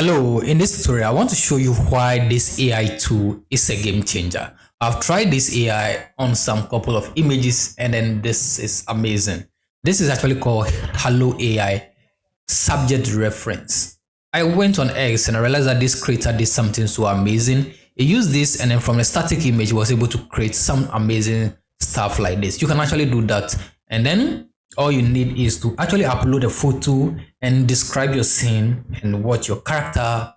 Hello, in this tutorial, I want to show you why this AI tool is a game changer. I've tried this AI on some couple of images and then this is amazing. This is actually called Hailuo AI subject reference. I went on X and I realized that this creator did something so amazing. He used this and then from a static image, he was able to create some amazing stuff like this. You can actually do that. And then all you need is to actually upload a photo and describe your scene and what your character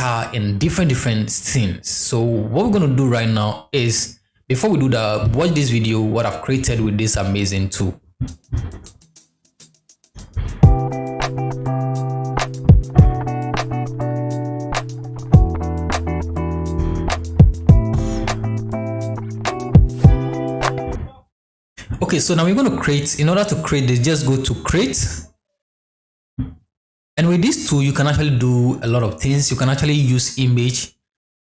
are in different scenes. So what we're going to do right now is, before we do that, watch this video what I've created with this amazing tool. Okay, so now we're going to create. In order to create this, just go to create. And with this tool, you can actually do a lot of things. You can actually use image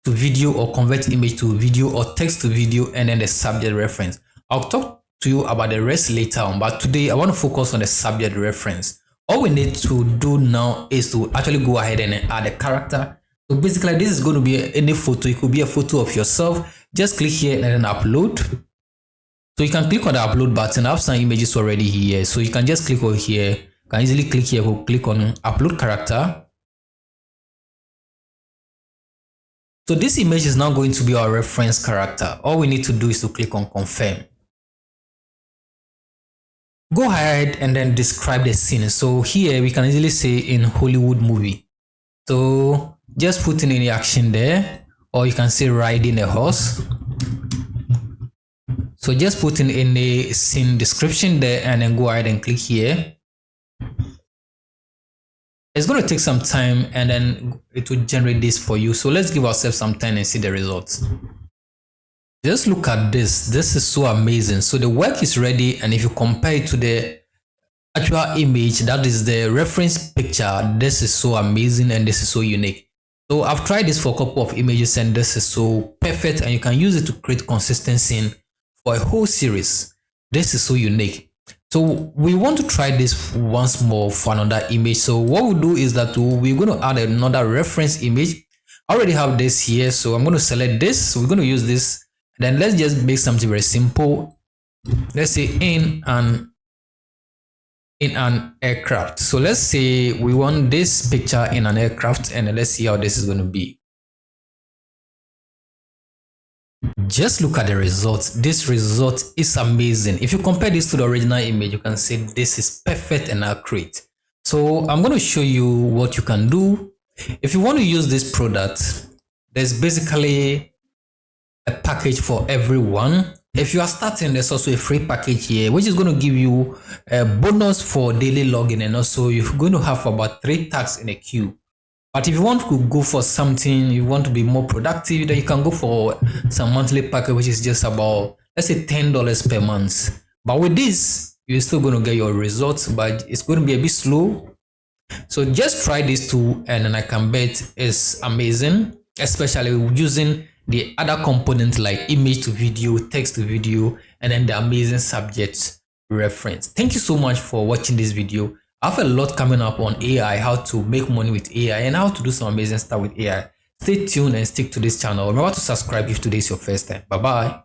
to video or convert image to video or text to video and then the subject reference. I'll talk to you about the rest later on, but today I want to focus on the subject reference. All we need to do now is to actually go ahead and add a character. So basically, this is going to be any photo. It could be a photo of yourself. Just click here and then upload. So you can click on the upload button. I have some images already here. So you can just click over here. You can easily click here, or click on upload character. So this image is now going to be our reference character. All we need to do is to click on confirm. Go ahead and then describe the scene. So here we can easily say in Hollywood movie. So just put in any action there, or you can say riding a horse. So just put in any scene description there and then go ahead and click here. It's going to take some time and then it will generate this for you. So let's give ourselves some time and see the results. Just look at this. This is so amazing. So the work is ready, and if you compare it to the actual image, that is the reference picture, this is so amazing and this is so unique. So I've tried this for a couple of images and this is so perfect, and you can use it to create consistency for a whole series. This is so unique. So we want to try this once more for another image. So what we'll do is that we're going to add another reference image. I already have this here, so I'm going to select this. So we're going to use this. Then let's just make something very simple. Let's say in an aircraft. So let's say we want this picture in an aircraft, and let's see how this is going to be. Just look at the results. This result is amazing. If you compare this to the original image, you can say this is perfect and accurate. So I'm going to show you what you can do. If you want to use this product, there's basically a package for everyone. If you are starting, there's also a free package here, which is going to give you a bonus for daily login, and also you're going to have about 3 tags in a queue. But if you want to go for something, you want to be more productive, then you can go for some monthly package, which is just about, let's say, $10 per month. But with this, you're still going to get your results, but it's going to be a bit slow. So just try this tool, and then I can bet it's amazing, especially using the other components like image to video, text to video, and then the amazing subject reference. Thank you so much for watching this video. I have a lot coming up on AI, how to make money with AI and how to do some amazing stuff with AI. Stay tuned and stick to this channel. Remember to subscribe if today is your first time. Bye bye.